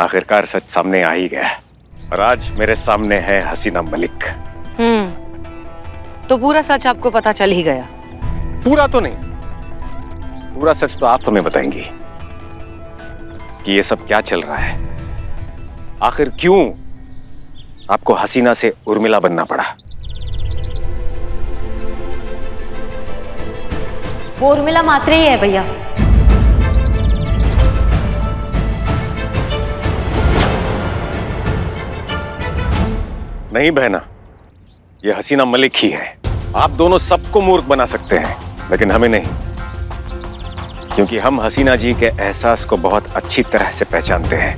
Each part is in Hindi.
आखिरकार सच सामने आ ही गया और आज मेरे सामने है हसीना मलिक। तो पूरा सच आपको पता चल ही गया? पूरा तो नहीं, पूरा सच तो आप हमें बताएंगी कि ये सब क्या चल रहा है। आखिर क्यों आपको हसीना से उर्मिला बनना पड़ा? वो उर्मिला मात्रे ही है भैया। नहीं बहना, ये हसीना मलिक ही है। आप दोनों सबको मूर्ख बना सकते हैं लेकिन हमें नहीं, क्योंकि हम हसीना जी के एहसास को बहुत अच्छी तरह से पहचानते हैं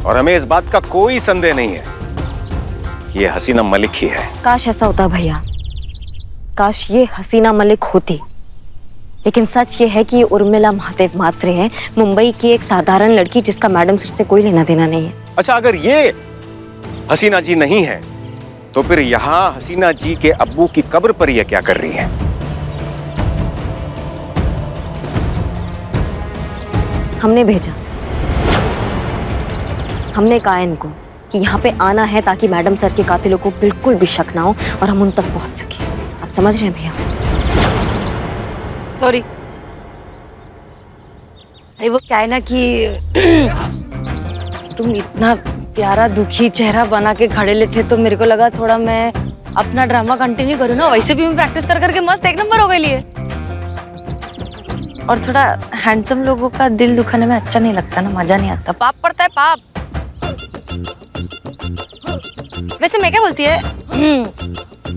और हमें इस बात का कोई संदेह नहीं है कि ये हसीना मलिक ही है। काश ऐसा होता भैया, काश ये हसीना मलिक होती, लेकिन सच ये है कि ये उर्मिला महादेव मात्रे है, मुंबई की एक साधारण लड़की जिसका मैडम सर से कोई लेना देना नहीं है। अच्छा, अगर ये हसीना जी नहीं है तो फिर यहाँ हसीना जी के अब्बू की कब्र पर ये क्या कर रही है? हमने भेजा, हमने कहा इनको कि यहाँ पे आना है ताकि मैडम सर के कातिलों को बिल्कुल भी शक ना हो और हम उन तक पहुंच सके। आप समझ रहे हैं भैया? सॉरी। अरे वो क्या है ना कि तुम इतना प्यारा दुखी चेहरा बना के खड़े ले थे तो मेरे को लगा थोड़ा मैं अपना ड्रामा कंटिन्यू करूँ ना। वैसे भी मैं प्रैक्टिस कर करके मस्त एक नंबर हो गई लिए। और थोड़ा हैंडसम लोगों का दिल दुखाने में अच्छा नहीं लगता ना, मजा नहीं आता, पाप पड़ता है पाप। वैसे मैं क्या बोलती है,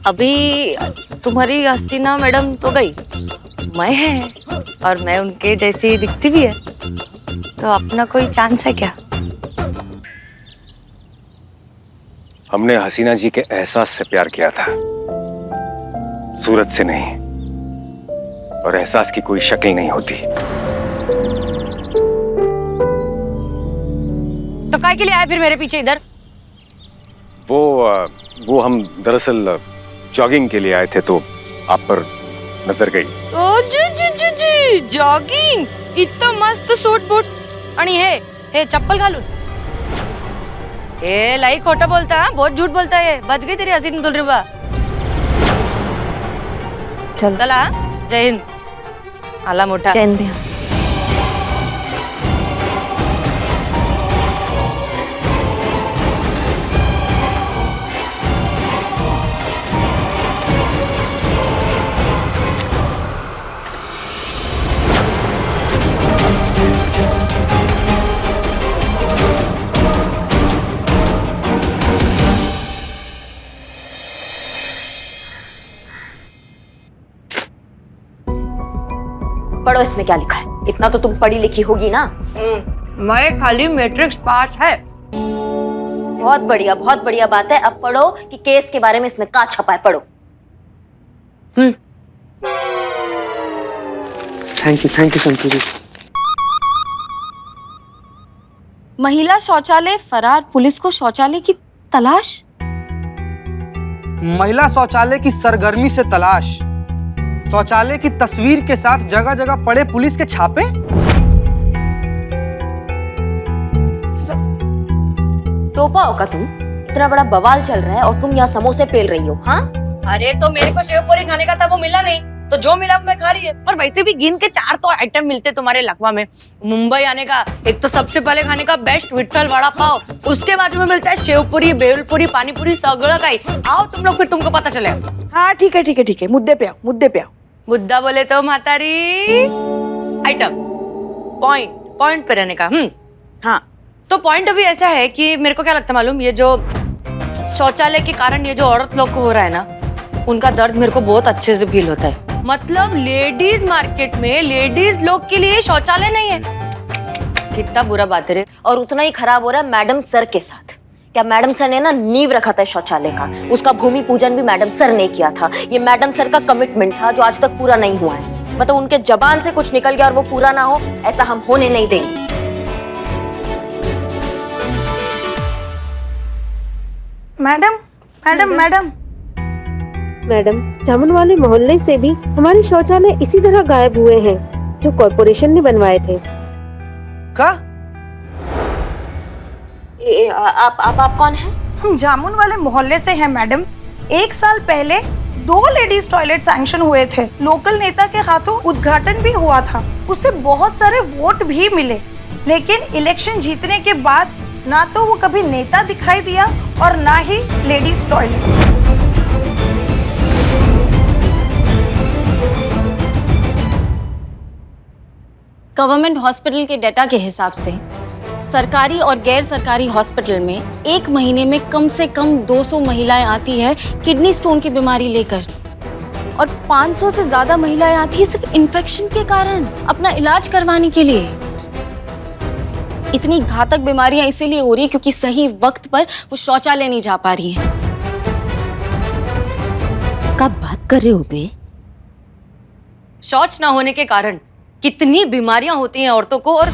अभी तुम्हारी हसीना मैडम तो गई, मैं है और मैं उनके जैसी दिखती भी है, तो अपना कोई चांस है क्या? हमने हसीना जी के एहसास से प्यार किया था, सूरत से नहीं, और एहसास की कोई शक्ल नहीं होती। तो काय के लिए आए फिर मेरे पीछे इधर? वो हम दरअसल जॉगिंग के लिए आए थे तो आप पर नजर गई। ओ जी जी जी जी, जॉगिंग, इतना मस्त सूट बूट आणि हे चप्पल घालून। ए लाई खोटा बोलता है, बहुत झूठ बोलता है। बच गई तेरी हसीन दुलरुबा। चला, जय हिंद। आला मोठा। जय हिंद भैया। पढ़ो इसमें क्या लिखा है। इतना तो तुम पढ़ी लिखी होगी ना। मैं खाली मैट्रिक्स पास है। बहुत बढ़िया बात है। अब पढ़ो कि केस के बारे में इसमें क्या छपा है। पढ़ो। थैंक यू संतू जी। महिला शौचालय फरार, पुलिस को शौचालय की तलाश। महिला शौचालय की सरगर्मी से तलाश, शौचालय की तस्वीर के साथ जगह जगह पड़े पुलिस के छापे। टोपा होगा तुम, इतना बड़ा बवाल चल रहा है और तुम यहाँ समोसे पेल रही हो। हाँ, अरे तो मेरे को शेवपुरी खाने का था, वो मिला नहीं, तो जो मिला मैं खा रही है। और वैसे भी गिन के 4 तो आइटम मिलते तुम्हारे लकवा में। मुंबई आने का एक तो सबसे पहले खाने का बेस्ट विट्ठल वड़ा पाव, उसके बाजू में मिलता है शेवपुरी, बेलपुरी, पानीपुरी, सगळं काही। आओ तुम लोग, फिर तुमको पता चलेगा। हाँ ठीक है, मुद्दे पे आओ। मुद्दा बोले तो मातारी आइटम, पॉइंट पे रहने का। हाँ, तो पॉइंट अभी ऐसा है कि मेरे को क्या लगता है मालूम, ये जो शौचालय के कारण ये जो औरत लोग को हो रहा है ना, उनका दर्द मेरे को बहुत अच्छे से फील होता है। मतलब लेडीज मार्केट में लेडीज लोग के लिए शौचालय नहीं है, कितना बुरा बात है रे। और उतना ही खराब हो रहा है मैडम सर के साथ। क्या मैडम सर ने ना नींव रखा था शौचालय का, उसका भूमि पूजन भी मैडम सर ने किया था। ये मैडम सर का कमिटमेंट था जो आज तक पूरा नहीं हुआ है। मतलब उनके जबान से कुछ निकल गया और वो पूरा ना हो, ऐसा हम होने नहीं देंगे। मैडम, जामुन वाले मोहल्ले से भी हमारे शौचालय इसी तरह गायब हुए हैं जो कॉर्पोरेशन ने बनवाए थे। का? आप कौन हैं? हम जामुन वाले मोहल्ले से हैं मैडम। 1 साल पहले 2 लेडीज टॉयलेट सैंक्शन हुए थे। लोकल नेता के हाथों उद्घाटन भी हुआ था, उससे बहुत सारे वोट भी मिले। लेकिन इलेक्शन जीतने के बाद ना तो वो कभी नेता दिखाई दिया और ना ही लेडीज टॉयलेट। गवर्नमेंट हॉस्पिटल के डेटा के हिसाब से सरकारी और गैर सरकारी हॉस्पिटल में 1 महीने में कम से कम 200 महिलाएं आती है किडनी स्टोन की बीमारी लेकर, और 500 से ज्यादा महिलाएं आती है सिर्फ इन्फेक्शन के कारण अपना इलाज करवाने के लिए। इतनी घातक बीमारियां इसीलिए हो रही है क्योंकि सही वक्त पर वो शौचालय नहीं जा पा रही हैं। कब बात कर रहे हो बे? शौच ना होने के कारण कितनी बीमारियां होती हैं औरतों को, और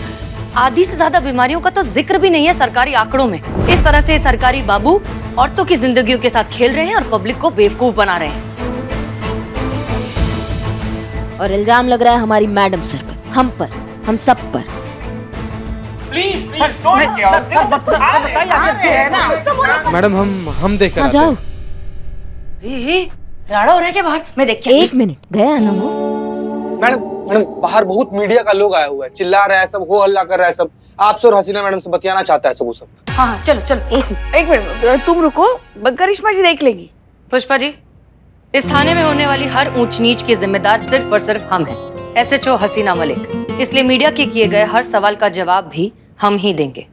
आधी से ज्यादा बीमारियों का तो जिक्र भी नहीं है सरकारी आंकड़ों में। इस तरह से सरकारी बाबू औरतों की जिंदगियों के साथ खेल रहे हैं और पब्लिक को बेवकूफ बना रहे हैं। और इल्जाम लग रहा है हमारी मैडम सर पर, हम पर, हम सब पर। मैडम हम देख कर जाओ। राड़ा हो रहा है क्या बाहर? मैं देख 1 मिनट, गया ना वो? मैडम बाहर बहुत मीडिया का लोग आया हुआ है, चिल्ला रहा है सब, हो हल्ला कर रहा है सब। आपसे और हसीना मैडम से बतियाना चाहता है सब वो सब। हाँ चलो चलो। एक मिनट तुम रुको, करिश्मा जी देख लेंगी। पुष्पा जी, इस थाने में होने वाली हर ऊंच नीच के जिम्मेदार सिर्फ और सिर्फ हम हैं, SHO हसीना मलिक। इसलिए मीडिया के किए गए हर सवाल का जवाब भी हम ही देंगे।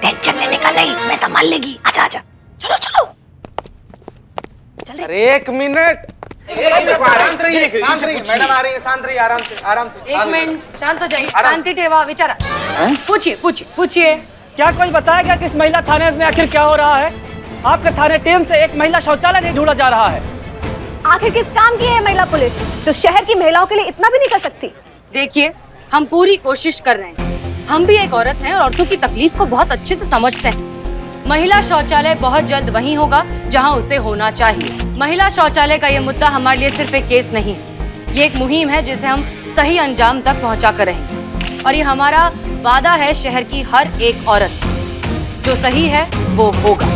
टेंशन लेने का नहीं, मैं संभाल लेगी। आजा आजा, चलो चलो। अरे 1 मिनट, शांत रहिए, शांत रहिए। मैडम आ रही है, शांत रहिए, आराम से आराम से। 1 मिनट, शांत हो जाइए, शांति ठेवा विचारा। पूछिए पूछिए पूछिए। क्या कोई बताएगा कि इस महिला थाने में आखिर क्या हो रहा है? आपके थाने टीम से एक महिला शौचालय नहीं ढूंढा जा रहा है। आखिर किस काम की है महिला पुलिस जो शहर की महिलाओं के लिए इतना भी नहीं कर सकती? देखिए, हम पूरी कोशिश कर रहे हैं। हम भी एक औरत हैं और औरतों की तकलीफ को बहुत अच्छे से समझते हैं। महिला शौचालय बहुत जल्द वहीं होगा जहां उसे होना चाहिए। महिला शौचालय का ये मुद्दा हमारे लिए सिर्फ एक केस नहीं, ये एक मुहिम है जिसे हम सही अंजाम तक पहुंचा कर रहेंगे। और ये हमारा वादा है शहर की हर एक औरत से, जो सही है वो होगा।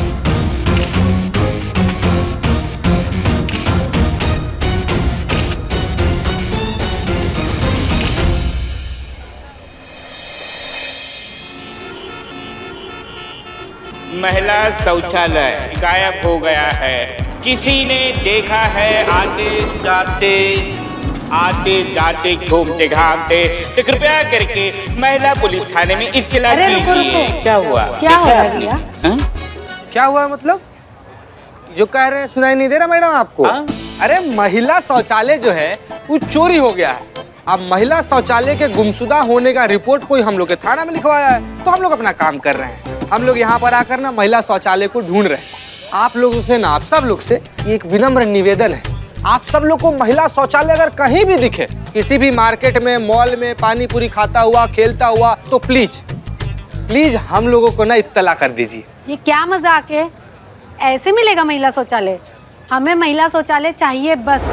महिला शौचालय गायब हो गया है। किसी ने देखा है आते जाते घूमते घामते, तो कृपया करके महिला पुलिस थाने में इत्तला कीजिए। क्या हुआ? क्या हो रहा है भैया? क्या हुआ मतलब? जो कह रहे हैं सुनाई नहीं दे रहा मैडम आपको? अरे महिला शौचालय जो है वो चोरी हो गया है। अब महिला शौचालय के गुमशुदा होने का रिपोर्ट कोई हम लोग के थाना में लिखवाया है, तो हम लोग अपना काम कर रहे हैं। हम लोग यहाँ पर आकर ना महिला शौचालय को ढूंढ रहे हैं। आप लोगों से ना, आप सब लोग से ये एक विनम्र निवेदन है, आप सब लोग को महिला शौचालय अगर कहीं भी दिखे, किसी भी मार्केट में, मॉल में, पानी पूरी खाता हुआ, खेलता हुआ, तो प्लीज प्लीज हम लोगों को ना इत्तला कर दीजिए। ये क्या मजाक है? ऐसे मिलेगा महिला शौचालय? हमें महिला शौचालय चाहिए बस।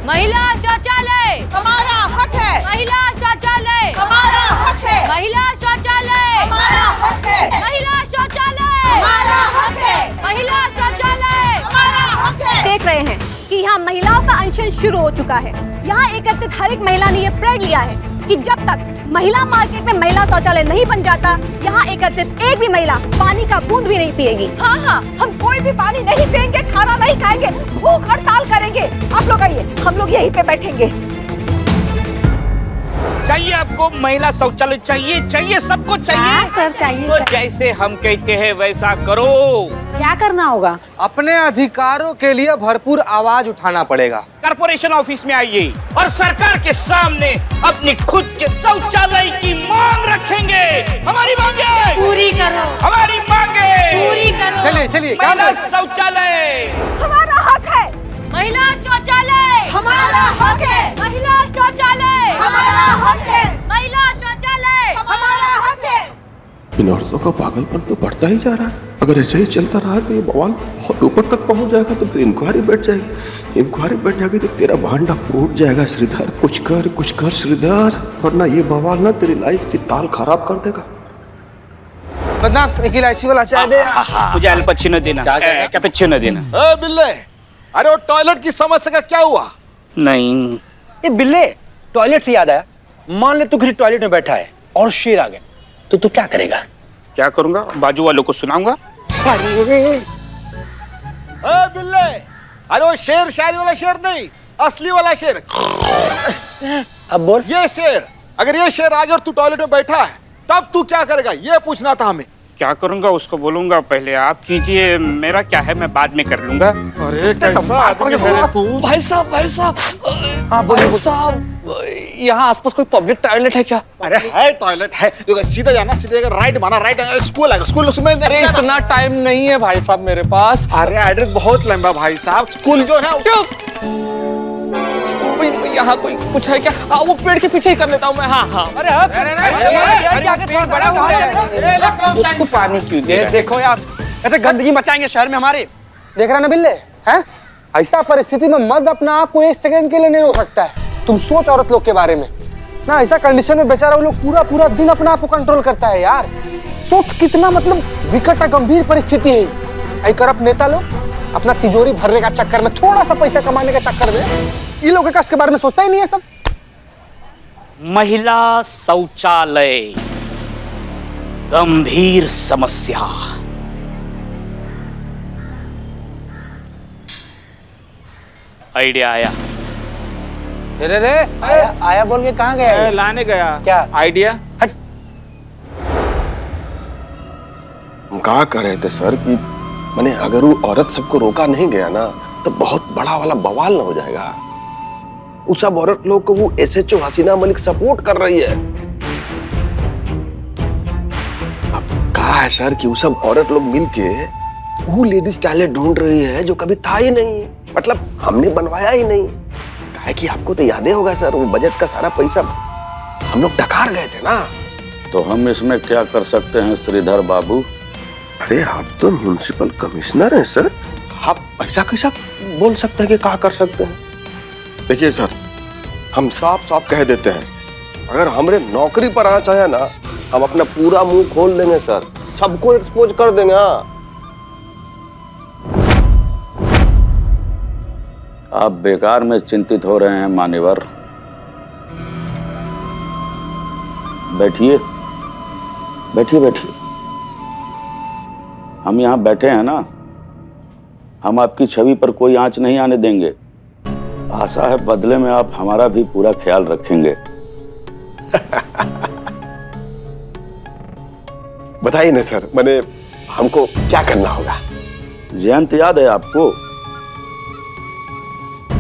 महिला शौचालय हमारा हक है, महिला शौचालय हमारा हक है, महिला शौचालय हमारा हक है, महिला शौचालय हमारा हक है, महिला शौचालय हमारा हक है। देख रहे हैं कि यहाँ महिलाओं का अनशन शुरू हो चुका है। यहाँ एकत्रित हर एक महिला ने ये प्रण लिया है कि जब तक महिला मार्केट में महिला शौचालय नहीं बन जाता, यहाँ एकत्रित एक भी महिला पानी का बूंद भी नहीं पिएगी। हाँ हाँ, हम कोई भी पानी नहीं पिएंगे, खाना नहीं खाएंगे, भूख हड़ताल करेंगे। आप लोग आइए, हम लोग यहीं पे बैठेंगे। चाहिए आपको महिला शौचालय? चाहिए सबको चाहिए। हाँ, सर चाहिए। तो जैसे हम कहते हैं वैसा करो। क्या करना होगा? अपने अधिकारों के लिए भरपूर आवाज उठाना पड़ेगा। कॉर्पोरेशन ऑफिस में आइए और सरकार के सामने अपनी खुद के शौचालय की मांग रखेंगे। हमारी मांगे पूरी करो, हमारी मांगे पूरी करो। चलिए चलिए, काम महिला करिए। शौचालय हमारा हक है, महिला शौचालय हमारा हक है, महिला शौचालय हमारा हक है, महिला शौचालय हमारा हक है। इन औरतों का पागलपन तो बढ़ता ही जा रहा है। अगर ऐसे ही चलता रहा तो ये बवाल बहुत ऊपर तक पहुंच जाएगा, तो फिर इंक्वायरी बैठ जाएगी। इंक्वायरी बैठ जाएगी तो तेरा भांडा फूट जाएगा श्रीधर। कुछ कर श्रीधर, वरना ये बवाल ना तेरी लाइफ की ताल खराब कर देगा। बदनाम एक इलायची वाला चाय दे। मुझे अल्पचिनो देना, कैपेचिनो देना। ए बिल्ले, अरे वो टॉयलेट की समस्या का क्या हुआ? नहीं ये बिल्ले, टॉयलेट से याद आया, मान ले तू किसी टॉयलेट में बैठा है और शेर आ गया तो तू क्या करेगा? क्या करूंगा? बाजू वालों को सुनाऊंगा। ए बिल्ले, अरे वो शेर शायरी वाला शेर नहीं, असली वाला शेर। अब बोल। ये शेर, अगर ये शेर आ गया और तू टॉयलेट में बैठा है तब तू क्या करेगा, ये पूछना था हमें। क्या करूंगा उसको बोलूंगा, पहले आप कीजिए, मेरा क्या है मैं बाद में कर लूंगा। अरे कैसा आदमी है रे तू? भाई साहब हाँ भाई साहब, यहाँ आसपास कोई पब्लिक टॉयलेट है क्या? अरे है टॉयलेट है, देखो सीधा जाना, सीधे राइट माना, राइट स्कूल है, स्कूल उसमें। अरे इतना टाइम नहीं है भाई साहब मेरे पास। अरे एड्रेस बहुत लंबा भाई साहब, स्कूल जो है। यहाँ कोई कुछ है क्या? वो पेड़ के पीछे ही कर लेता हूँ मैं। हाँ अरे उसको पानी क्यों दे? देखो यार, ऐसे गंदगी मचाएंगे शहर में हमारे। देख रहा ना बिल्ले, हैं? ऐसा परिस्थिति में मर्द अपना आप को 1 सेकंड के लिए नहीं रोक सकता है। तुम सोच औरत लोग के बारे में ना, ऐसा कंडीशन में बेचारा वो लोग पूरा दिन अपना आप को कंट्रोल करता है यार। सोच कितना मतलब विकट गंभीर परिस्थिति है। ऐ करप्ट नेता लोग अपना तिजोरी भरने का चक्कर में, थोड़ा सा पैसा कमाने का चक्कर में ये लोग के कष्ट के बारे में सोचता ही नहीं है सब। महिला शौचालय गंभीर समस्या। आइडिया आया। रे आया बोल के कहाँ गया? लाने गया। क्या आइडिया? हम कहा कर रहे थे सर कि मैंने अगर वो औरत सबको रोका नहीं गया ना तो बहुत बड़ा वाला बवाल ना हो जाएगा। उस सब औरत लोग को वो एसएचओ हसीना मलिक सपोर्ट कर रही है। अब कहा है सर कि वो सब औरत लोग मिलके वो लेडीज टॉयलेट ढूंढ रही है जो कभी था ही नहीं, मतलब हमने बनवाया ही नहीं। कहा कि आपको तो याद ही होगा सर, वो बजट का सारा पैसा हम लोग डकार गए थे ना। तो हम इसमें क्या कर सकते हैं श्रीधर बाबू? अरे आप तो म्युनिसिपल कमिश्नर हैं सर, आप ऐसा कैसा बोल सकते हैं कि क्या कर सकते हैं? देखिए सर, हम साफ साफ कह देते हैं, अगर हमरे नौकरी पर आना चाहे ना, हम अपना पूरा मुंह खोल देंगे सर, सबको एक्सपोज कर देंगे। हाँ आप बेकार में चिंतित हो रहे हैं मान्यवर। बैठिए बैठिए बैठिए। हम यहाँ बैठे हैं ना, हम आपकी छवि पर कोई आंच नहीं आने देंगे। आशा है बदले में आप हमारा भी पूरा ख्याल रखेंगे। बताइए ना सर, मैंने हमको क्या करना होगा? जयंत याद है आपको?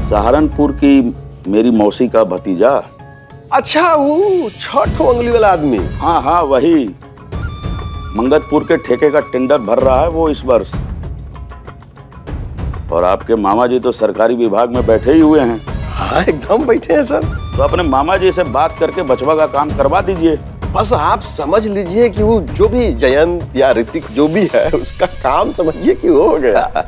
सहारनपुर की मेरी मौसी का भतीजा। अच्छा, वो 6 उंगली वाला आदमी। हाँ हाँ वही। मंगतपुर के ठेके का टेंडर भर रहा है वो इस वर्ष। और आपके मामा जी तो सरकारी विभाग में बैठे ही हुए हैं। हाँ एकदम बैठे हैं सर। तो अपने मामा जी से बात करके बचवा का काम करवा दीजिए। बस आप समझ लीजिए कि वो जो भी जयंत या ऋतिक जो भी है उसका काम समझिए कि हो गया।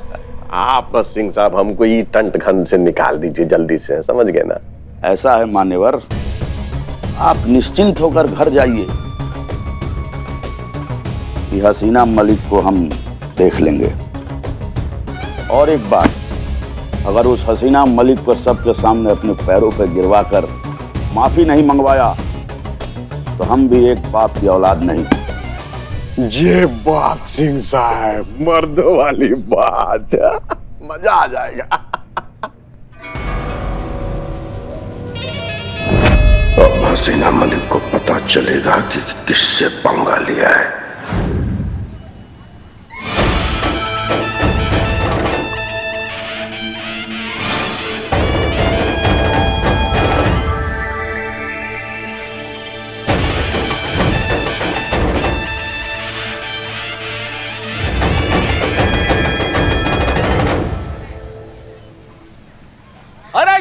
आप बस सिंह साहब हमको ये टंट घन से निकाल दीजिए जल्दी से, समझ गए ना? ऐसा है मान्यवर, आप निश्चिंत होकर घर जाइए। कि हसीना मलिक को हम देख लेंगे। और एक बात, अगर उस हसीना मलिक को सबके सामने अपने पैरों पर गिरवा कर माफी नहीं मंगवाया तो हम भी एक बाप की औलाद नहीं। ये बात सिंह साहब मर्दों वाली बात, मजा आ जाएगा। अब हसीना मलिक को पता चलेगा कि किससे पंगा लिया है।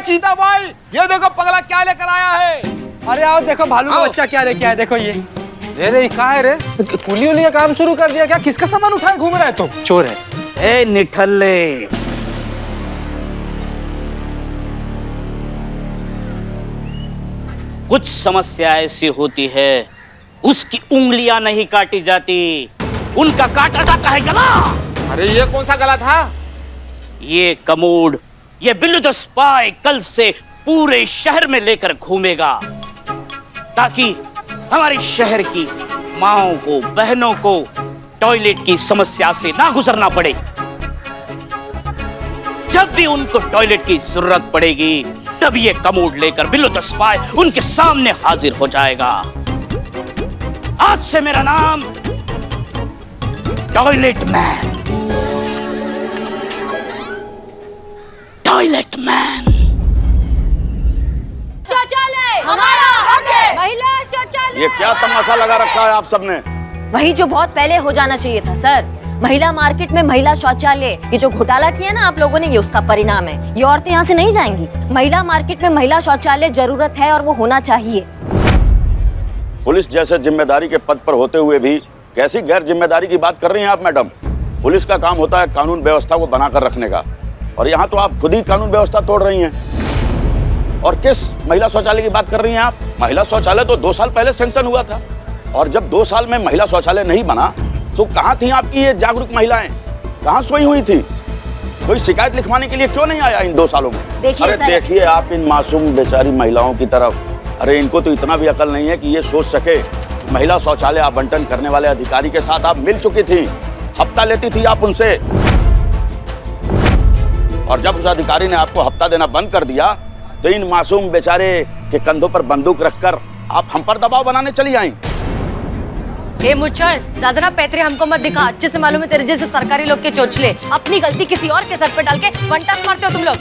चीता भाई, ये देखो पगला क्या लेकर आया है। अरे आओ देखो भालू का बच्चा क्या लेके आया। देखो ये रे कहाँ है रे? कुली उली का काम शुरू कर दिया क्या? किसका सामान उठाए घूम रहा है तुम? चोर है। ए निठल्ले, कुछ समस्या ऐसी होती है उसकी उंगलियां नहीं काटी जाती, उनका काटा जाता है गला। अरे ये कौन सा गला था? ये कमोड, ये बिल्लू द स्पाई कल से पूरे शहर में लेकर घूमेगा ताकि हमारे शहर की माओं को, बहनों को टॉयलेट की समस्या से ना गुजरना पड़े। जब भी उनको टॉयलेट की जरूरत पड़ेगी तब ये कमोड लेकर बिल्लू द स्पाई उनके सामने हाजिर हो जाएगा। आज से मेरा नाम टॉयलेट मैन, टॉयलेट मैन। शौचालय हमारा हक है, महिला शौचालय। ये क्या तमाशा लगा रखा है आप सबने? वही जो बहुत पहले हो जाना चाहिए था सर। महिला मार्केट में महिला शौचालय, ये जो घोटाला किया ना आप लोगों ने, ये उसका परिणाम है। ये औरतें यहाँ से नहीं जाएंगी। महिला मार्केट में महिला शौचालय जरूरत है और वो होना चाहिए। पुलिस जैसे जिम्मेदारी के पद पर होते हुए भी कैसी गैर जिम्मेदारी की बात कर रही हैं आप मैडम? पुलिस का काम होता है कानून व्यवस्था को बनाकर रखने का, और यहाँ तो आप खुद ही कानून व्यवस्था तोड़ रही हैं। और किस महिला शौचालय की बात कर रही हैं आप? महिला शौचालय तो 2 साल पहले सैंक्शन हुआ था, और जब 2 साल में महिला शौचालय नहीं बना तो कहाँ थी आपकी ये जागरूक महिलाएं? कहाँ सोई हुई थी? कोई शिकायत लिखवाने के लिए क्यों नहीं आया इन 2 सालों में? अरे देखिए आप इन मासूम बेचारी महिलाओं की तरफ। अरे इनको तो इतना भी अकल नहीं है कि ये सोच सके महिला शौचालय आवंटन करने वाले अधिकारी के साथ आप मिल चुकी थी, हफ्ता लेती थी आप उनसे, और जब उस अधिकारी ने आपको हफ्ता देना बंद कर दिया तो इन मासूम बेचारे के कंधों पर बंदूक रखकर आप हम पर दबाव बनाने चली आई। ए मुच्छर, ज्यादा ना पैतरे हमको मत दिखा। अच्छे से मालूम है तेरे जैसे सरकारी लोग के चोचले अपनी गलती किसी और के सर पे डाल के फंटास मारते हो तुम लोग।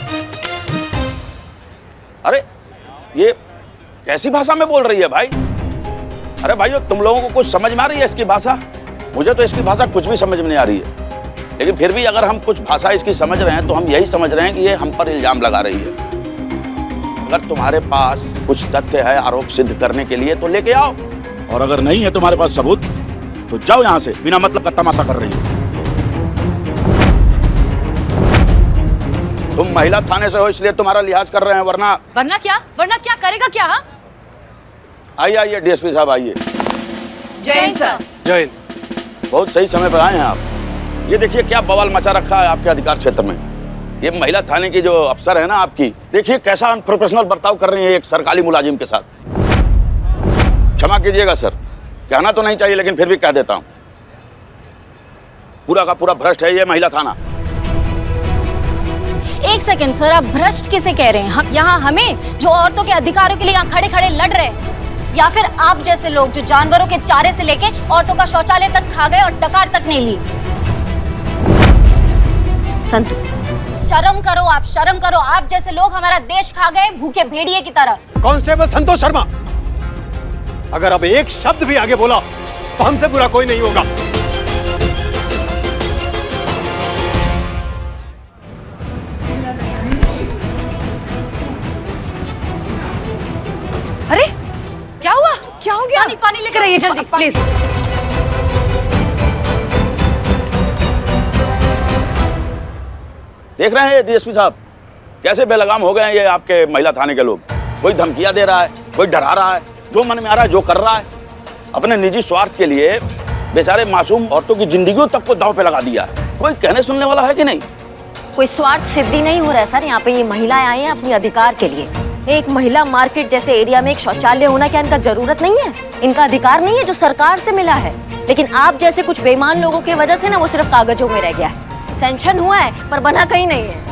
अरे ये कैसी भाषा में बोल रही है भाई? अरे भाइयों, तुम लोगों को कुछ समझ में आ रही है इसकी भाषा? मुझे तो इसकी भाषा कुछ भी समझ में नहीं आ रही है, लेकिन फिर भी अगर हम कुछ भाषा इसकी समझ रहे हैं तो हम यही समझ रहे हैं कि ये हम पर इल्जाम लगा रही है। अगर तुम्हारे पास कुछ तथ्य है आरोप सिद्ध करने के लिए तो लेके आओ, और अगर नहीं है तुम्हारे पास सबूत तो जाओ यहाँ से। बिना मतलब का तमाशा कर रही हो। तुम महिला थाने से हो इसलिए तुम्हारा लिहाज कर रहे हैं, वरना क्या करेगा क्या? हाँ, आइए आइए डीएसपी साहब आइए। जय सर। जय। बहुत सही समय पर आए हैं आप। ये देखिए क्या बवाल मचा रखा है आपके अधिकार क्षेत्र में। ये महिला थाने की जो अफसर है ना आपकी, देखिए कैसा अनप्रोफेशनल बर्ताव कर रही है एक सरकारी मुलाजिम के साथ। क्षमा कीजिएगा सर, कहना तो नहीं चाहिए लेकिन फिर भी कह देता हूं, पूरा का पूरा भ्रष्ट है ये महिला थाना। एक सेकंड सर, आप भ्रष्ट किसे कह रहे हैं? हम यहाँ हमें जो औरतों के अधिकारों के लिए यहाँ खड़े खड़े लड़ रहे हैं, या फिर आप जैसे लोग जो जानवरों के चारे से लेके औरतों का शौचालय तक खा गए और डकार तक नहीं ली? संतु, शर्म करो, आप शर्म करो। आप जैसे लोग हमारा देश खा गए भूखे भेड़िए की तरह। कांस्टेबल संतोष शर्मा, अगर अब एक शब्द भी आगे बोला तो हमसे बुरा कोई नहीं होगा। अरे क्या हुआ? क्या हो गया? पानी लेकर आइए जल्दी प्लीज। देख रहे हैं डीएसपी साहब कैसे बेलगाम हो गए हैं ये आपके महिला थाने के लोग। कोई धमकियां दे रहा है, कोई डरा रहा है, जो मन में आ रहा है जो कर रहा है। अपने निजी स्वार्थ के लिए बेचारे मासूम औरतों की जिंदगियों तक को दांव पे लगा दिया है। कोई कहने सुनने वाला है कि नहीं? कोई स्वार्थ सिद्धि नहीं हो रहा है सर। यहाँ पे ये महिलाएं आई हैं अपने अधिकार के लिए। एक महिला मार्केट जैसे एरिया में एक शौचालय होना क्या इनका जरूरत नहीं है? इनका अधिकार नहीं है जो सरकार से मिला है? लेकिन आप जैसे कुछ बेईमान लोगों की वजह से ना वो सिर्फ कागजों में रह गया है। सैंक्शन हुआ है पर बना कहीं नहीं है।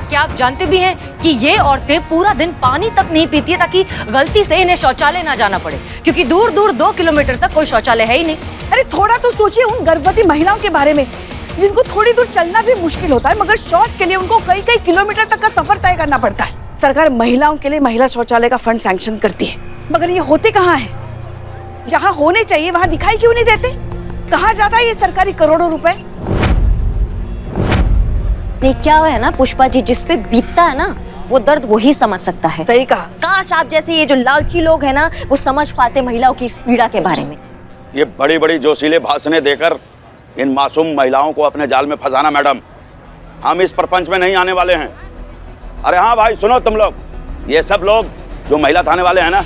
क्या आप जानते भी हैं कि ये औरतें पूरा दिन पानी तक नहीं पीती है ताकि गलती से इन्हें शौचालय ना जाना पड़े, क्योंकि दूर दूर 2 किलोमीटर तक कोई शौचालय है ही नहीं। अरे थोड़ा तो सोचिए उन गर्भवती महिलाओं के बारे में जिनको थोड़ी दूर चलना भी मुश्किल होता है, मगर शौच के लिए उनको कई कई किलोमीटर तक का सफर तय करना पड़ता है। सरकार महिलाओं के लिए महिला शौचालय का फंड सैंक्शन करती है, मगर ये होते कहाँ है? जहाँ होने चाहिए वहाँ दिखाई क्यों नहीं देते? कहाँ जाता है ये सरकारी करोड़ों रुपए? नहीं क्या है ना पुष्पा जी, जिसपे बीतता है ना वो दर्द वही समझ सकता है। सही कहा। काश आप जैसे ये जो लालची लोग हैं ना वो समझ पाते महिलाओं की इस पीड़ा के बारे में। ये बड़ी बड़ी जोशीले भाषणें देकर इन मासूम महिलाओं को अपने जाल में फंसाना मैडम, हम इस प्रपंच में नहीं आने वाले हैं। अरे हाँ भाई सुनो तुम लोग, ये सब लोग जो महिला थाने वाले हैं ना,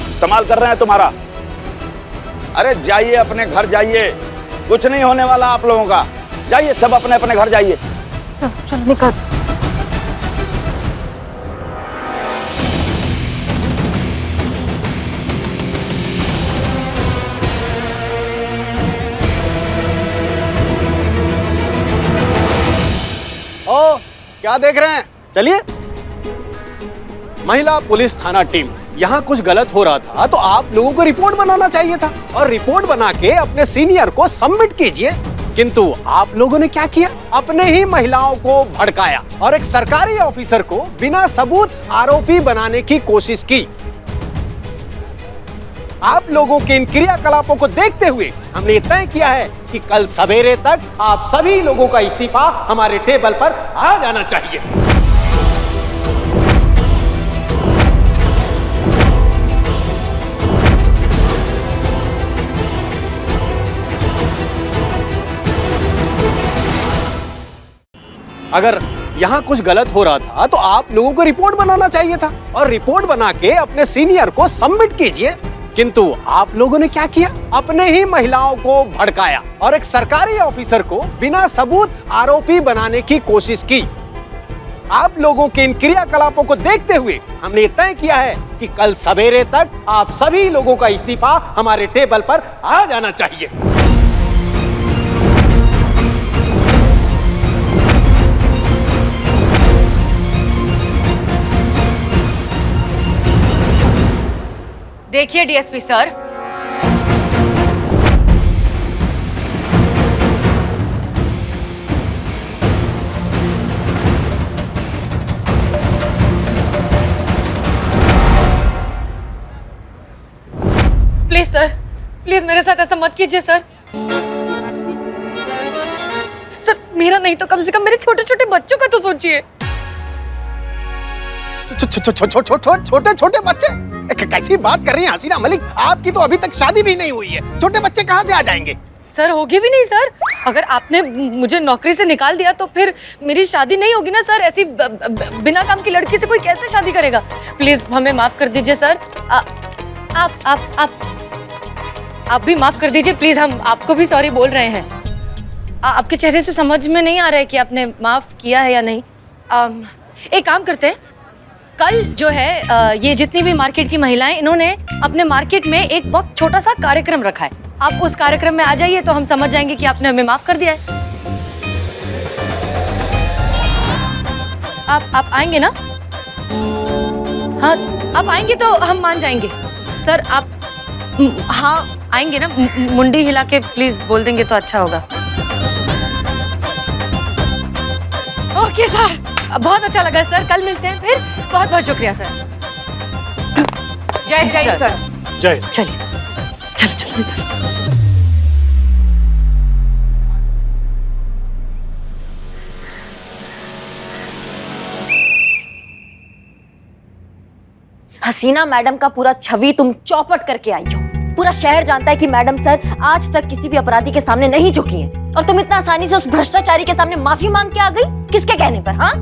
इस्तेमाल कर रहे हैं तुम्हारा। अरे जाइए अपने घर जाइए, कुछ नहीं होने वाला आप लोगों का। जाइए सब अपने अपने घर जाइए। चल निकल। ओ, क्या देख रहे हैं? चलिए। महिला पुलिस थाना टीम, यहाँ कुछ गलत हो रहा था तो आप लोगों को रिपोर्ट बनाना चाहिए था और रिपोर्ट बना के अपने सीनियर को सबमिट कीजिए। किंतु आप लोगों ने क्या किया? अपने ही महिलाओं को भड़काया और एक सरकारी ऑफिसर को बिना सबूत आरोपी बनाने की कोशिश की। आप लोगों के इन क्रियाकलापों को देखते हुए हमने तय किया है कि कल सवेरे तक आप सभी लोगों का इस्तीफा हमारे टेबल पर आ जाना चाहिए। अगर यहाँ कुछ गलत हो रहा था तो आप लोगों को रिपोर्ट बनाना चाहिए था और रिपोर्ट बना के अपने सीनियर को सबमिट कीजिए। किंतु आप लोगों ने क्या किया? अपने ही महिलाओं को भड़काया और एक सरकारी ऑफिसर को बिना सबूत आरोपी बनाने की कोशिश की। आप लोगों के इन क्रियाकलापों को देखते हुए हमने तय किया है कि कल सवेरे तक आप सभी लोगों का इस्तीफा हमारे टेबल पर आ जाना चाहिए। देखिए DSP sir, please sir, please मेरे साथ ऐसा मत कीजिए सर। सर मेरा नहीं तो कम से कम मेरे छोटे छोटे बच्चों का तो सोचिए। छोटे छोटे बच्चे? कैसी बात कर रही हैं हसीना मलिक? आपकी तो अभी तक शादी भी नहीं हुई है, छोटे बच्चे कहाँ से आ जाएंगे? सर होगी भी नहीं सर। अगर आपने मुझे नौकरी से निकाल दिया तो फिर मेरी शादी नहीं होगी ना सर। ऐसी बिना काम की लड़की से कोई कैसे शादी करेगा? प्लीज हमें माफ कर दीजिए सर। आप भी माफ कर दीजिए प्लीज। हम आपको भी सॉरी बोल रहे हैं। आपके चेहरे से समझ में नहीं आ रहा है कि आपने माफ किया है या नहीं। एक काम करते हैं, कल जो है ये जितनी भी मार्केट की महिलाएं, इन्होंने अपने मार्केट में एक बहुत छोटा सा कार्यक्रम रखा है। आप उस कार्यक्रम में आ जाइए तो हम समझ जाएंगे कि आपने हमें माफ कर दिया है। आप आएंगे ना? हाँ आप आएंगे तो हम मान जाएंगे सर। आप हाँ आएंगे ना? मुंडी हिला के प्लीज बोल देंगे तो अच्छा होगा। ओके सर, बहुत अच्छा लगा सर। कल मिलते हैं फिर। बहुत बहुत शुक्रिया सर। जय जय सर। जय। चलिए चलो चलो। हसीना मैडम का पूरा छवि तुम चौपट करके आई हो। पूरा शहर जानता है कि मैडम सर आज तक किसी भी अपराधी के सामने नहीं झुकी हैं और तुम इतना आसानी से उस भ्रष्टाचारी के सामने माफी मांग के आ गई। किसके कहने पर? हाँ,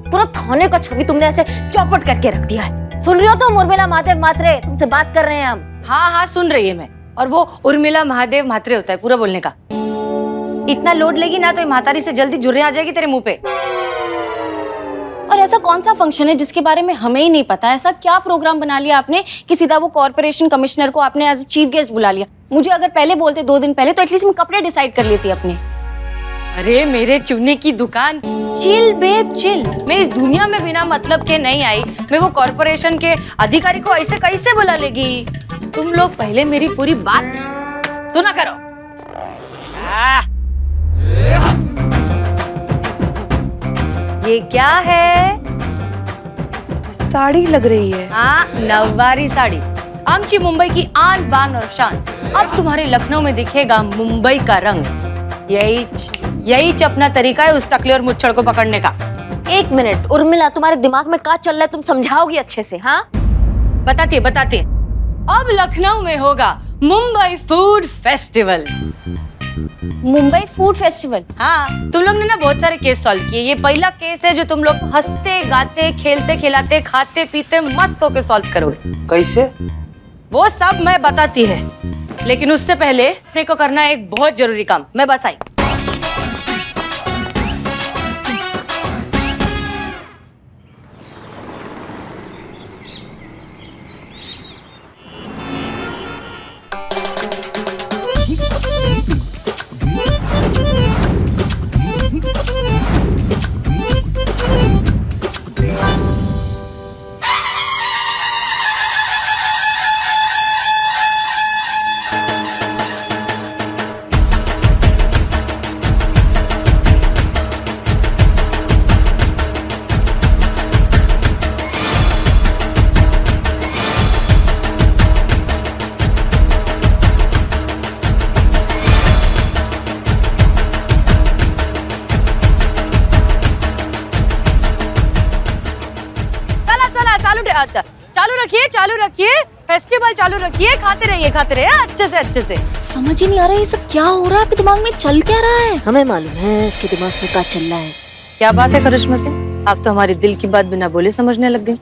पूरा थाने का छवि तुमने ऐसे चौपट करके रख दिया है। सुन रही हो तुम? उर्मिला महादेव म्हात्रे तुमसे बात कर रहे हैं हम। हाँ हाँ सुन रही है मैं। और वो उर्मिला महादेव म्हात्रे होता है पूरा बोलने का। इतना लोड लेगी ना तो ये महातारी से जल्दी जुर्रे आ जाएगी तेरे मुंह पे। और ऐसा कौन सा फंक्शन है जिसके बारे में हमें ही नहीं पता? ऐसा क्या प्रोग्राम बना लिया आपने कि सीधा वो कॉर्पोरेशन कमिश्नर को आपने एज चीफ गेस्ट बुला लिया? मुझे अगर पहले बोलते 2 दिन पहले तो एटलीस्ट मैं कपड़े डिसाइड कर लेती अपने। अरे मेरे चुन्नी की दुकान, चिल बेब चिल। मैं इस दुनिया में बिना मतलब के नहीं आई। मैं वो कॉर्पोरेशन के अधिकारी को ऐसे कैसे बुला लेगी? तुम लोग पहले मेरी पूरी बात सुना करो। ये क्या है? साड़ी लग रही है। हाँ, नववारी साड़ी। आमची मुंबई की आन बान और शान। अब तुम्हारे लखनऊ में दिखेगा मुंबई का रंग। यही अपना तरीका है उस टकले और मुच्छड़ को पकड़ने का। एक मिनट उर्मिला, तुम्हारे दिमाग में क्या चल रहा है? तुम समझाओगी अच्छे से? हाँ बताती है। अब लखनऊ में होगा Mumbai food festival. Mumbai food festival. हाँ, तुम लोग ने ना बहुत सारे केस सॉल्व किए। ये पहला केस है जो तुम लोग हंसते गाते खेलते खिलाते खाते पीते मस्त होके सॉल्व करोगे। कैसे? वो सब मैं बताती है, लेकिन उससे पहले मेरे को करना है एक बहुत जरूरी काम। मैं बस आई। चालू रखिए, फेस्टिवल चालू रखिए, खाते रहिए अच्छे से। समझ ही नहीं आ रहा ये सब क्या हो रहा है, आपके दिमाग में चल क्या रहा है? हमें मालूम है इसके दिमाग में क्या चल रहा है। क्या बात है करिश्मा सिंह, आप तो हमारे दिल की बात बिना बोले समझने लग गई।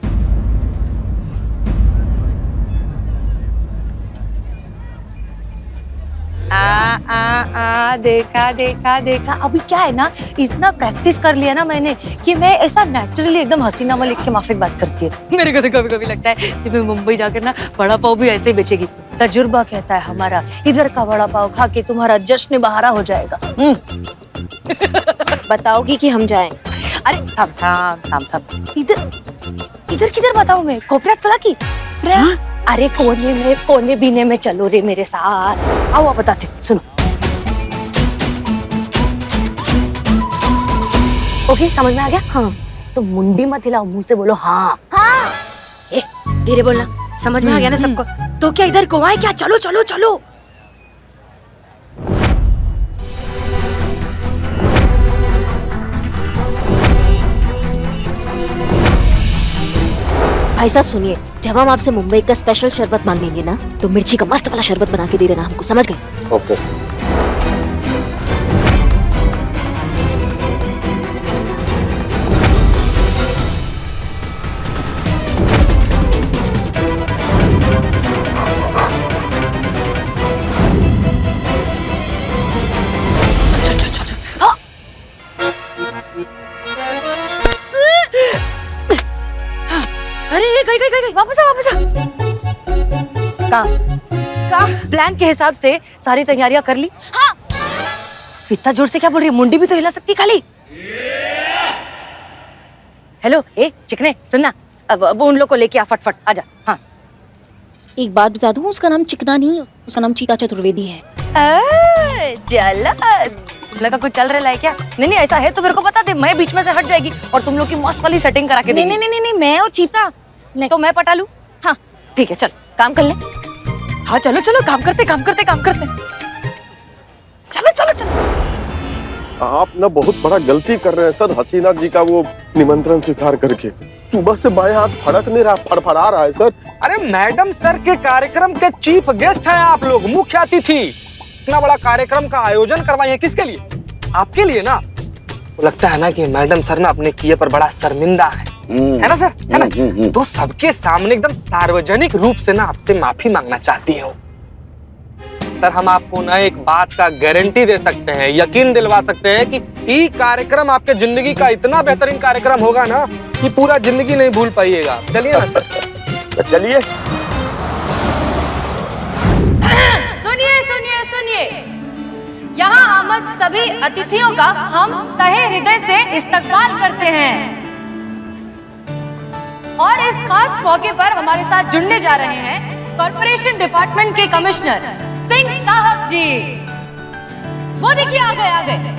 देखा। अभी क्या है ना, इतना प्रैक्टिस कर लिया ना मैंने कि मैं ऐसा नेचुरली एकदम हसीना मलिक के माफिक बात करती है। मेरे को तो कभी लगता है कि मैं मुंबई जाकर ना वड़ा पाव भी ऐसे ही बेचेगी। तजुर्बा कहता है हमारा, इधर का वड़ा पाव खा के तुम्हारा जश्न बहारा हो जाएगा। बताओगी कि हम जाएं? अरे थाम। इधर किधर बताऊं मैं? कोपरा चला की? अरे कोने बीने में चलो रे मेरे साथ। आओ बताते, सुनो। ओके, समझ में आ गया? हाँ। तो मुंडी मत हिलाओ, मुंह से बोलो हाँ। धीरे बोलना, समझ में आ गया ना सबको? तो क्या इधर को आए क्या? चलो। भाई साहब सुनिए, जब हम आपसे मुंबई का स्पेशल शरबत मांगेंगे ना, तो मिर्ची का मस्त वाला शरबत बना के दे देना हमको, समझ गए? ओके। गई, वापस आ। का प्लान के हिसाब से सारी तैयारियां कर ली? हाँ। इतना जोर से क्या बोल रही है? मुंडी भी तो हिला सकती खाली। हेलो, चिकने सुनना, अब उन लोग को लेके आ, फटफट आजा। हाँ। एक बात बता दूं, उसका नाम चिकना नहीं, उसका नाम चीता चतुर्वेदी है। जलस लगा कुछ चल रहा है क्या? नहीं ऐसा है तो मेरे को बता दे, मैं बीच में से हट जाएगी और तुम लोग की मस्त वाली सेटिंग करा के देंगे। नहीं, मैं और चीता। नहीं तो मैं पटा लूं? हाँ ठीक है, चल काम कर ले। हाँ चलो काम करते। चलो। आप ना बहुत बड़ा गलती कर रहे हैं सर, हसीना जी का वो निमंत्रण स्वीकार करके। सुबह से बाएं हाथ फड़क नहीं रहा, फड़फड़ा रहा है सर। अरे मैडम सर के कार्यक्रम के चीफ गेस्ट हैं आप लोग, मुख्य अतिथि। इतना बड़ा कार्यक्रम का आयोजन करवाए हैं किसके लिए? आपके लिए ना। लगता है ना कि मैडम सर ना अपने किए पर बड़ा शर्मिंदा है ना सर? है ना? तो सबके सामने एकदम सार्वजनिक रूप से ना आपसे माफी मांगना चाहती हो। सर हम आपको ना एक बात का गारंटी दे सकते हैं, यकीन दिलवा सकते हैं कि ये कार्यक्रम आपके जिंदगी का इतना बेहतरीन कार्यक्रम होगा ना कि पूरा जिंदगी नहीं भूल पाइएगा। चलिए ना सर। चलिए। सुनिए, यहाँ आमद सभी अतिथियों का हम तहे हृदय से इस्तकबाल करते हैं और इस खास मौके पर हमारे साथ जुड़ने जा रहे हैं कॉर्पोरेशन डिपार्टमेंट के कमिश्नर सिंह साहब जी। वो देखिए आ गए।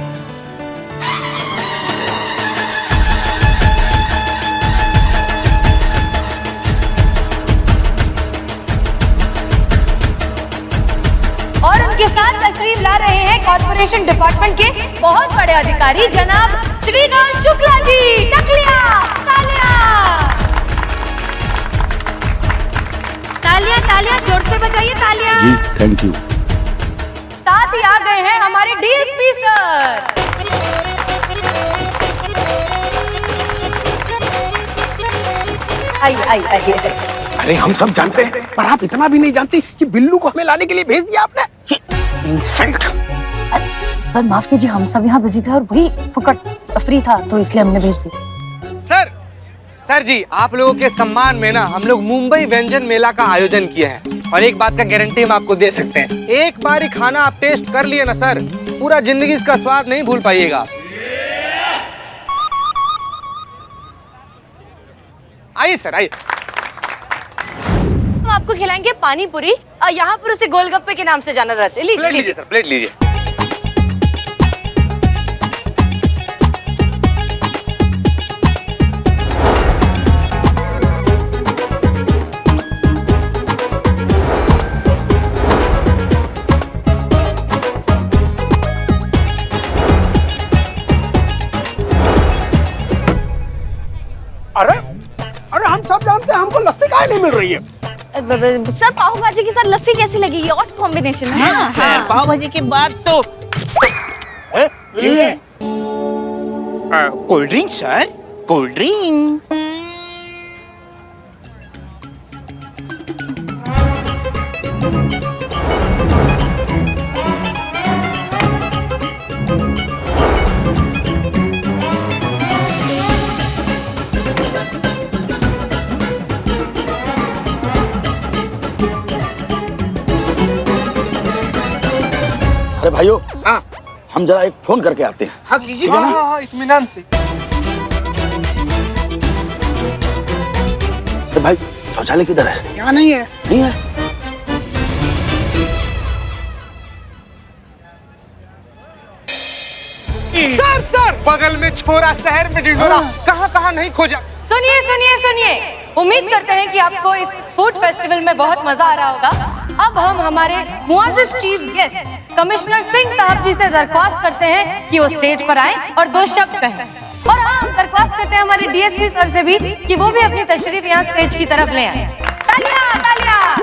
और उनके साथ तशरीफ ला रहे हैं कॉर्पोरेशन डिपार्टमेंट के बहुत बड़े अधिकारी जनाब श्रीधर शुक्ला जी। तालियां जोर से बजाइए तालियां। जी थैंक यू। साथ ही आ गए हैं हमारे डीएसपी सर। आइए। अरे हम सब जानते हैं, पर आप इतना भी नहीं जानती कि बिल्लू को हमें लाने के लिए भेज दिया आपने। इंसल्ट। सर माफ कीजिए, हम सब यहाँ बिजी थे और वही फुकट फ्री था तो इसलिए हमने भेज दी। सर जी, आप लोगों के सम्मान में ना हम लोग मुंबई व्यंजन मेला का आयोजन किए हैं और एक बात का गारंटी हम आपको दे सकते हैं, एक बार ही खाना आप टेस्ट कर लिए ना सर, पूरा जिंदगी इसका स्वाद नहीं भूल पाइएगा। आइए सर, आइए। हम आपको खिलाएंगे पानी पूरी और यहाँ पर उसे गोलगप्पे के नाम से जाना जाता है। लीजिए सर, प्लेट लीजिए। अरे हम सब जानते हैं, हमको लस्सी काहे नहीं मिल रही है? सर पाव भाजी के साथ लस्सी कैसी लगी? ये और कॉम्बिनेशन है। हाँ, सर पाव भाजी के बाद तो cold drink sir, cold drink. अरे भाइयों, हम जरा एक फोन करके आते हैं। हाँ कीजिए। हाँ, इत्मीनान से। तो भाई शौचालय किधर है? यहाँ नहीं है। नहीं है? सर बगल में छोरा, शहर में ढिंढोरा, कहाँ नहीं खोजा। सुनिए। उम्मीद करते हैं कि आपको इस फूड फेस्टिवल में बहुत मजा आ रहा होगा। अब हम हमारे मुआजिज चीफ गेस्ट कमिश्नर सिंह साहब जी से दरख्वास्त करते हैं कि वो स्टेज पर आए और 2 शब्द कहें। और हाँ, हम दरख्वास्त करते हैं हमारे डीएसपी सर से भी कि वो भी अपनी तशरीफ यहाँ स्टेज की तरफ ले आए। तालियां।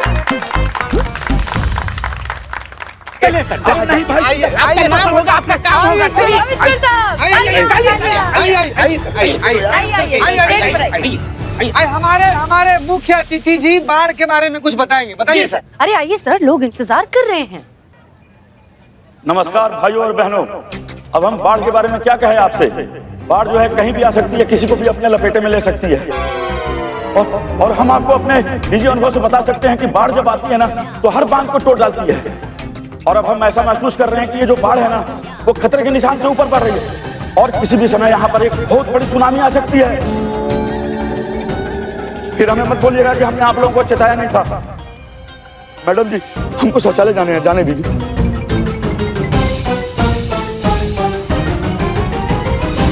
चलिए सर, चलिए। नहीं भाई, आपका नाम होगा, आपका काम होगा। कमिश्नर साहब आइए। हमारे मुख्य अतिथि जी बाढ़ के बारे में कुछ बताएंगे। बताइए सर। अरे आइए सर, लोग इंतजार कर रहे हैं। नमस्कार भाइयों और बहनों, अब हम बाढ़ के बारे में क्या कहें आपसे। बाढ़ जो है कहीं भी आ सकती है, किसी को भी अपने लपेटे में ले सकती है। और हम आपको अपने निजी अनुभव से बता सकते हैं कि बाढ़ जब आती है ना तो हर बांध को तोड़ डालती है। और अब हम ऐसा महसूस कर रहे हैं कि ये जो बाढ़ है ना वो खतरे के निशान से ऊपर बढ़ रही है और किसी भी समय यहाँ पर एक बहुत बड़ी सुनामी आ सकती है। फिर हमें मत बोलिएगा कि हमने आप लोगों को चेताया नहीं था। मैडम जी, हमको शौचालय जाने दीजिए।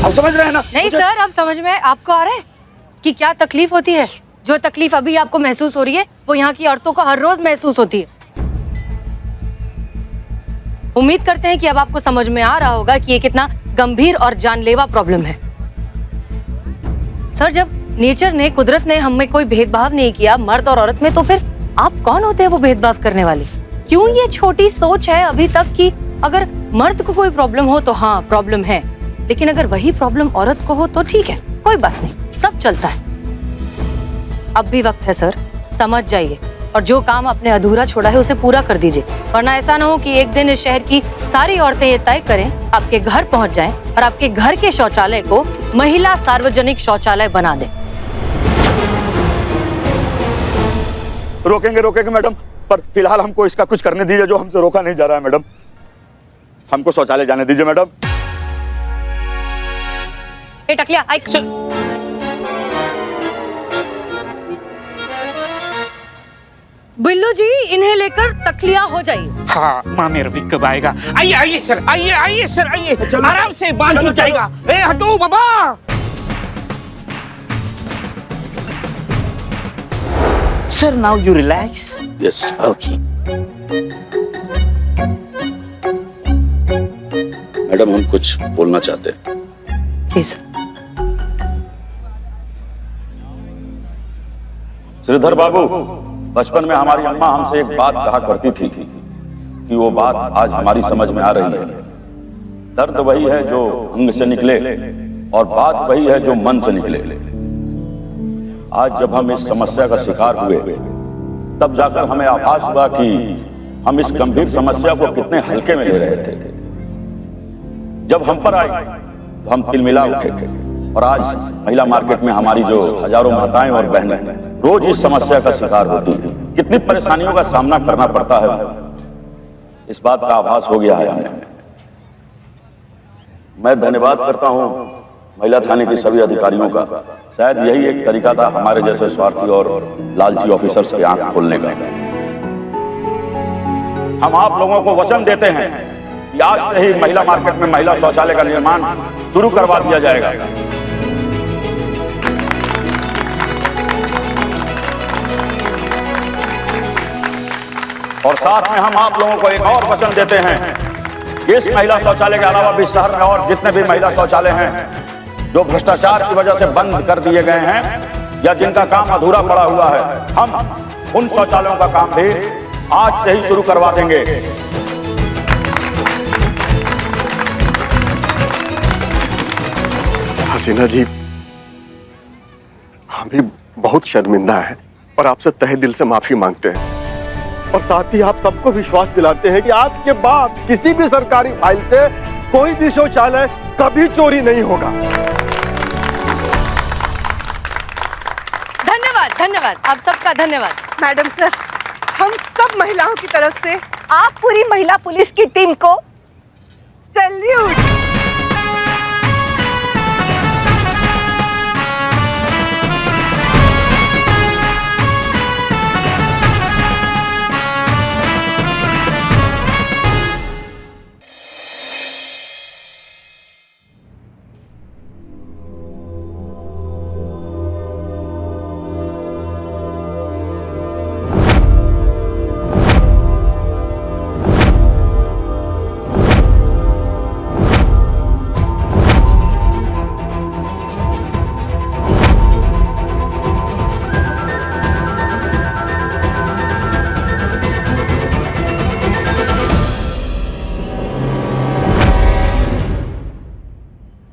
आप समझ रहे हैं ना? नहीं सर, अब समझ में आपको आ रहा है कि क्या तकलीफ होती है। जो तकलीफ अभी आपको महसूस हो रही है वो यहाँ की औरतों को हर रोज महसूस होती है। उम्मीद करते हैं कि अब आपको समझ में आ रहा होगा कि ये कितना गंभीर और जानलेवा प्रॉब्लम है। सर, जब नेचर ने, कुदरत ने हम में कोई भेदभाव नहीं किया मर्द और औरत में, तो फिर आप कौन होते हैं वो भेदभाव करने वाले? क्यों ये छोटी सोच है अभी तक कि अगर मर्द को कोई प्रॉब्लम हो तो हाँ प्रॉब्लम है, लेकिन अगर वही प्रॉब्लम औरत को हो तो ठीक है, कोई बात नहीं, सब चलता है। अब भी वक्त है सर, समझ जाइए और जो काम आपने अधूरा छोड़ा है उसे पूरा कर दीजिए, वरना ऐसा ना हो कि एक दिन इस शहर की सारी औरतें ये तय करें, आपके घर पहुंच जाएं और आपके घर के शौचालय को महिला सार्वजनिक शौचालय बना दें। रोकेंगे मैडम, पर फिलहाल हमको इसका कुछ करने दीजिए जो हमसे रोका नहीं जा रहा है। मैडम, हमको शौचालय जाने दीजिए। मैडम, टकलिया बिल्लू जी, इन्हें लेकर तकलिया हो जाइए। हाँ, माँ मेरा भी कब आएगा? आइए सर, आइए सर, आइए। आराम से बाल टूट जाएगा। ए हटो बाबा। Sir, now you relax. Yes. Okay. Madam, हम कुछ बोलना चाहते हैं। प्लीज। श्रीधर बाबू, बचपन में हमारी अम्मा हमसे एक बात कहा करती थी कि वो बात आज हमारी समझ में आ रही है। दर्द वही है जो अंग से निकले और बात वही है जो मन से निकले। आज जब हम इस समस्या का शिकार हुए तब जाकर हमें आभास हुआ कि हम इस गंभीर समस्या को कितने हल्के में ले रहे थे। जब हम पर आई तो हम तिलमिला उठे थे और आज महिला मार्केट में हमारी जो हजारों माताएं और बहनें रोज इस समस्या का शिकार होती हैं, कितनी परेशानियों का सामना करना पड़ता है, इस बात का आभास हो गया है हमें। मैं धन्यवाद करता हूं महिला थाने के सभी अधिकारियों का। शायद यही एक तरीका था हमारे जैसे स्वार्थी और लालची ऑफिसर्स की आंख खोलने का। हम आप लोगों को वचन देते हैं कि आज से ही महिला मार्केट में महिला शौचालय का निर्माण शुरू करवा दिया जाएगा। और साथ में हम आप लोगों को एक और वचन देते हैं कि इस महिला शौचालय के अलावा भी शहर में और जितने भी महिला शौचालय हैं जो भ्रष्टाचार की वजह से बंद कर दिए गए हैं या जिनका काम अधूरा पड़ा हुआ है, हम उन शौचालयों का काम भी आज से ही शुरू करवा देंगे। हसीना जी, हम भी बहुत शर्मिंदा हैं और आपसे तहे दिल से माफी मांगते हैं और साथ ही आप सबको विश्वास दिलाते हैं कि आज के बाद किसी भी सरकारी फाइल से कोई भी शौचालय कभी चोरी नहीं होगा। धन्यवाद, धन्यवाद, आप सबका धन्यवाद। मैडम सर, हम सब महिलाओं की तरफ से आप पूरी महिला पुलिस की टीम को सैल्यूट।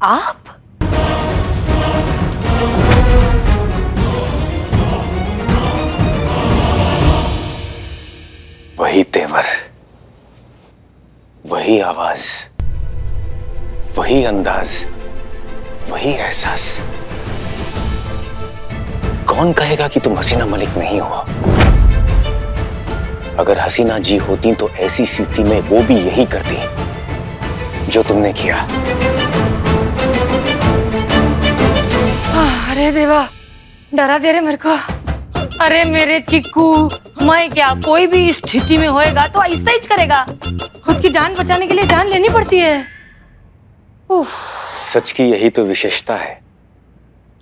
आप? वही तेवर, वही आवाज, वही अंदाज, वही एहसास। कौन कहेगा कि तुम हसीना मलिक नहीं हो? अगर हसीना जी होती तो ऐसी स्थिति में वो भी यही करती जो तुमने किया। अरे देवा, डरा दे रहे मेरे को। अरे मेरे चिक्कू, मैं क्या, कोई भी इस स्थिति में होएगा तो ऐसा ही करेगा। खुद की जान बचाने के लिए जान लेनी पड़ती है। उफ। सच की यही तो विशेषता है।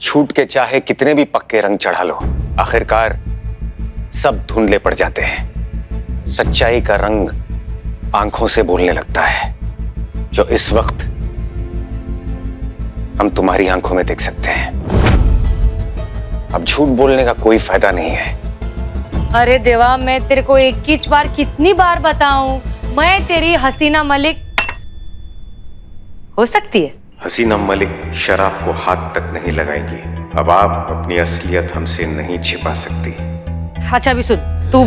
छूट के चाहे कितने भी पक्के रंग चढ़ा लो, आखिरकार सब धुंधले पड़ जाते हैं। सच्चाई का रंग आंखों से बोलने लगता है, जो इस वक्त हम तुम्हारी आंखों में देख सकते हैं। अब झूठ बोलने का कोई फायदा नहीं है। अरे देवा, मैं तेरे को एक ही बार कितनी बार बताऊं, मैं तेरी हसीना मलिक हो सकती है। हसीना मलिक शराब को हाथ तक नहीं लगाएंगी। अब आप अपनी असलियत हमसे नहीं छिपा सकती। अच्छा अभी सुन, तू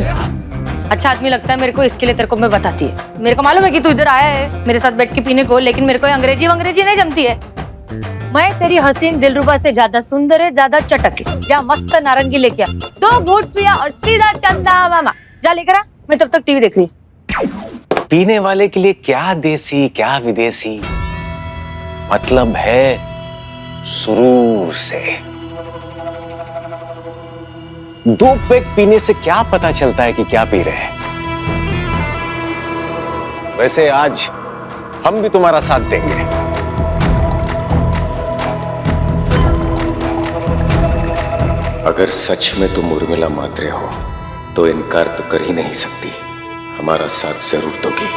अच्छा आदमी लगता है मेरे को, इसके लिए तेरे को मैं बताती है। मेरे को मालूम है कि तू इधर आया है मेरे साथ बैठ के पीने को, लेकिन मेरे को अंग्रेजी नहीं जमती है। मैं तेरी हसीन दिलरुबा से ज्यादा सुंदर है, ज्यादा चटक है। जा मस्त नारंगी लेके आ, 2 घूंट पिया और सीधा चंदा मामा। जा लेकर आ, मैं तब तक टीवी देख रही। पीने वाले के लिए क्या देसी क्या विदेशी, मतलब है सुरूर से। 2 पैक पीने से क्या पता चलता है कि क्या पी रहे हैं। वैसे आज हम भी तुम्हारा साथ देंगे। अगर सच में तुम उर्मिला मात्रे हो तो इनकार तो कर ही नहीं सकती, हमारा साथ जरूर दोगी।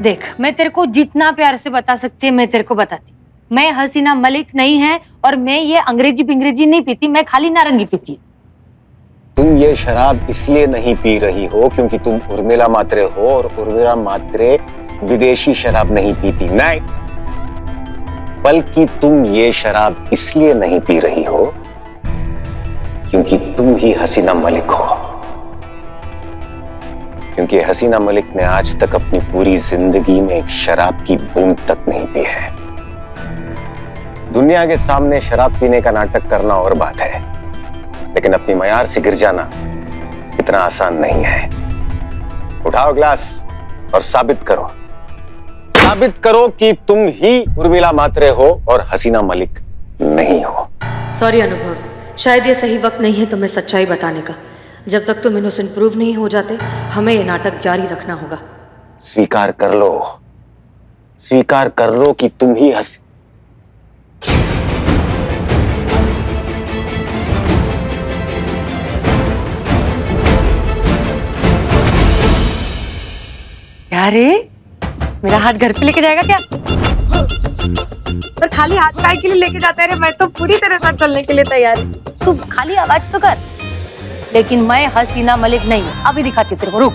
देख, मैं तेरे को जितना प्यार से बता सकती है मैं तेरे को बताती। मैं हसीना मलिक नहीं है और मैं ये अंग्रेजी पिंग्रेजी नहीं पीती, मैं खाली नारंगी पीती। तुम ये शराब इसलिए नहीं पी रही हो क्योंकि तुम उर्मिला मात्रे हो, और उर्मिला मात्रे विदेशी शराब नहीं पीती, नहीं, बल्कि तुम ये शराब इसलिए नहीं पी रही हो क्योंकि तुम ही हसीना मलिक हो। क्योंकि हसीना मलिक ने आज तक अपनी पूरी जिंदगी में एक शराब की बूंद तक नहीं पी है। दुनिया के सामने शराब पीने का नाटक करना और बात है, लेकिन अपनी मयार से गिर जाना इतना आसान नहीं है। उठाओ ग्लास और साबित करो कि तुम ही उर्मिला मात्रे हो और हसीना मलिक नहीं हो। सॉरी अनुभव, शायद ये सही वक्त नहीं है तुम्हें सच्चाई बताने का। जब तक तुम इनोसेंट प्रूव नहीं हो जाते, हमें ये नाटक जारी रखना होगा। स्वीकार कर लो कि तुम ही क्या रे, मेरा हाथ घर पे लेके जाएगा क्या? पर खाली हाथ काय के लिए लेके जाता है रे? मैं तो पूरी तरह से चलने के लिए तैयार हूँ। तू खाली आवाज तो कर। लेकिन मैं हसीना मलिक नहीं हूँ, अभी दिखाती तेरे को, रुक।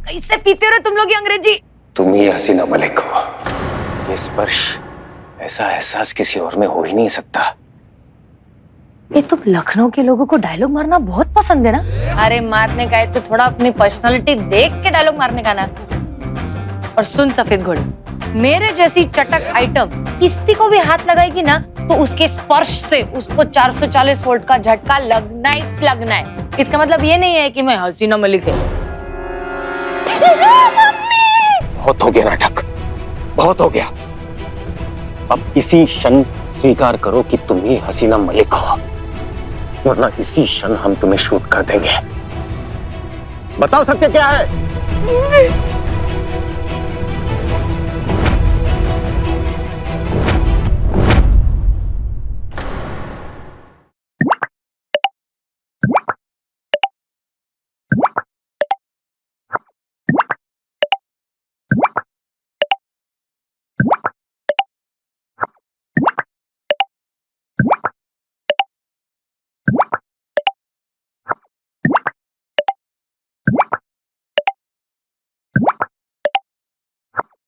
कैसे पीते हो तुम लोग ये अंग्रेजी? तुम ही हसीना मलिक हो। ये स्पर्श, ऐसा एहसास किसी और में हो ही नहीं सकता। ये तुम लखनऊ के लोगों को डायलॉग मारना बहुत पसंद है ना? अरे मारने का है तो थोड़ा अपनी पर्सनालिटी देख के डायलॉग मारने का ना। और सुन सफेद घोड़े, मेरे जैसी चटक आइटम किसी को भी हाथ लगाएगी ना तो उसके स्पर्श से उसको 440 वोल्ट का झटका लगना ही लगना है। इसका मतलब ये नहीं है कि मैं हसीना मलिक है। बहुत हो गया नाटक, बहुत हो गया। अब इसी क्षण स्वीकार करो कि तुम ही हसीना मलिक हो, वरना इसी क्षण हम तुम्हें शूट कर देंगे। बताओ सत्य क्या है?